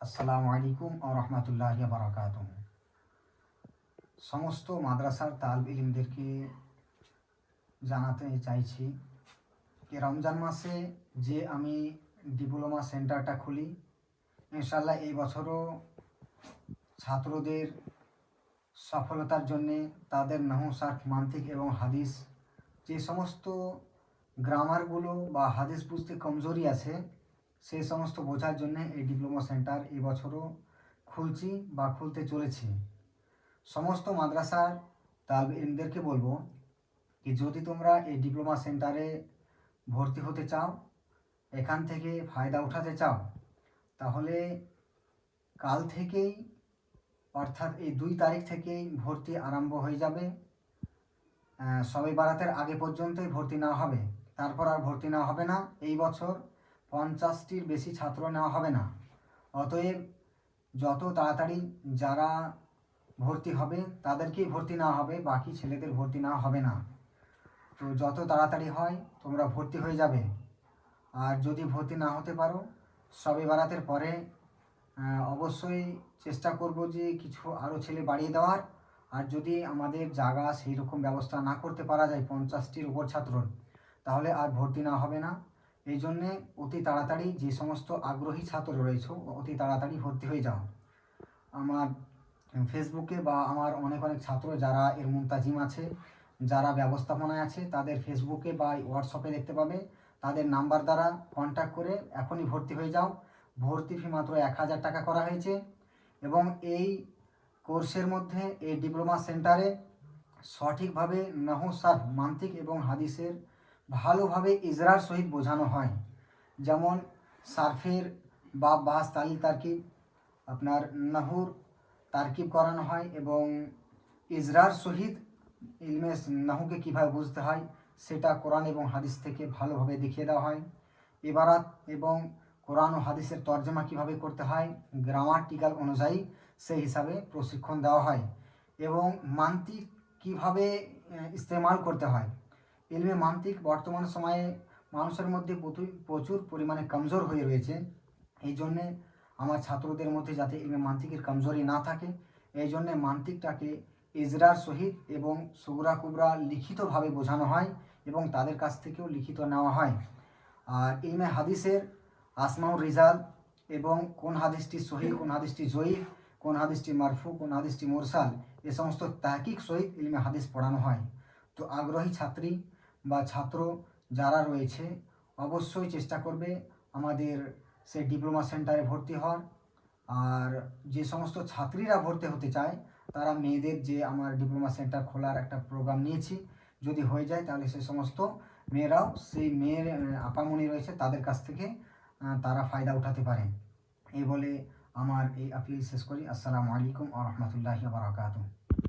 আসসালামু আলাইকুম ও রহমতুল্লাহি ওয়া বারাকাতুহু। সমস্ত মাদ্রাসার তালিব ইলমদেরকে জানাতে চাইছি যে রমজান মাসে যে আমি ডিপ্লোমা সেন্টারটা খুলি, ইনশাআল্লাহ এই বছরও ছাত্রদের সফলতার জন্যে তাদের নাহু, সারফ, মান্তিক এবং হাদিস যে সমস্ত গ্রামারগুলো বা হাদিস বুঝতে কমজোরি আছে সেই সমস্ত বোঝার জন্য এই ডিপ্লোমা সেন্টার এই বছরও খুলছি বা খুলতে চলেছি। সমস্ত মাদ্রাসার তালিব ইলমদেরকে বলবো কি যদি তোমরা এই ডিপ্লোমা সেন্টারে ভর্তি হতে চাও, এখান থেকে ফায়দা উঠাতে চাও, তাহলে কাল থেকেই অর্থাৎ এই 2 তারিখ থেকেই ভর্তি আরম্ভ হয়ে যাবে। সবে বারাতের আগে পর্যন্তই ভর্তি নেওয়া হবে, তারপর আর ভর্তি নেওয়া হবে না। এই বছর 50টির বেশি ছাত্র নেওয়া হবে না। অতএব যত তাড়াতাড়ি যারা ভর্তি হবে তাদেরকেই ভর্তি নেওয়া হবে, বাকি ছেলেদের ভর্তি নেওয়া হবে না। তো যত তাড়াতাড়ি হয় তোমরা ভর্তি হয়ে যাবে। আর যদি ভর্তি না হতে পারো, সবে বারাতের পরে অবশ্যই চেষ্টা করব যে কিছু আরও ছেলে বাড়িয়ে দেওয়ার। আর যদি আমাদের জায়গা সেই রকম ব্যবস্থা না করতে পারা যায় 50টির উপর ছাত্র, তাহলে আর ভর্তি নেওয়া হবে না। এই জন্যে অতি তাড়াতাড়ি যে সমস্ত আগ্রহী ছাত্র রয়েছে অতি তাড়াতাড়ি ভর্তি হয়ে যাও। আমার ফেসবুকে বা আমার অনেক ছাত্র যারা এর মুনতাজিম আছে, যারা ব্যবস্থাপনায় আছে, তাদের ফেসবুকে বা হোয়াটসঅ্যাপে দেখতে পাবে। তাদের নাম্বার দ্বারা কন্ট্যাক্ট করে এখনই ভর্তি হয়ে যাও। ভর্তি ফি মাত্র 1000 টাকা করা হয়েছে এবং এই কোর্সের মধ্যে এই ডিপ্লোমা সেন্টারে সঠিকভাবে নাহু, সারফ, মান্তিক এবং হাদিসের ভালোভাবে ইজরার সহিত বোঝানো হয়। যেমন সারফের বাব, বাস, তালিল, তারকিব, আপনার নাহুর তারকিব করানো হয় এবং ইজরার সহিত ইলমে নাহুকে কীভাবে বুঝতে হয় সেটা কোরআন এবং হাদিস থেকে ভালোভাবে দেখিয়ে দেওয়া হয়। ইবারাত এবং কোরআন ও হাদিসের তর্জমা কীভাবে করতে হয় গ্রামাটিক্যাল অনুযায়ী সেই হিসাবে প্রশিক্ষণ দেওয়া হয় এবং মান্তিক কীভাবে ইস্তেমাল করতে হয়। ইলমে মান্তিক বর্তমান সময়ে মানুষের মধ্যে প্রচুর পরিমাণে কমজোর হয়ে রয়েছে। এই জন্যে আমার ছাত্রদের মধ্যে যাতে ইলমে মান্তিকের কমজোরি না থাকে, এই জন্যে মান্তিকটাকে ইজরার সহিত এবং সুগরা কুবরা লিখিতভাবে বোঝানো হয় এবং তাদের কাছ থেকেও লিখিত নেওয়া হয়। আর ইলমে হাদিসের আসমাউর রিজাল এবং কোন হাদিসটি সহিহ, কোন হাদিসটি জয়ীফ, কোন হাদিসটি মারফু, কোন হাদিসটি মুরসাল, এ সমস্ত তাহকিক সহিত ইলমে হাদিস পড়ানো হয়। তো আগ্রহী ছাত্রী বা ছাত্র যারা রয়েছে অবশ্যই চেষ্টা করবে আমাদের সেই ডিপ্লোমা সেন্টারে ভর্তি হওয়ার। আর যে সমস্ত ছাত্রীরা ভর্তি হতে চায় তারা মেয়েদের যে আমার ডিপ্লোমা সেন্টার খোলার একটা প্রোগ্রাম নিয়েছি, যদি হয়ে যায় তাহলে সে সমস্ত মেয়েরাও সেই মেয়ের আপামনি রয়েছে তাদের কাছ থেকে তারা ফায়দা উঠাতে পারেন। এই বলে আমার এই আপিল শেষ করি। আসসালামু আলাইকুম ওয়া রাহমাতুল্লাহি ওয়া বারাকাতুহু।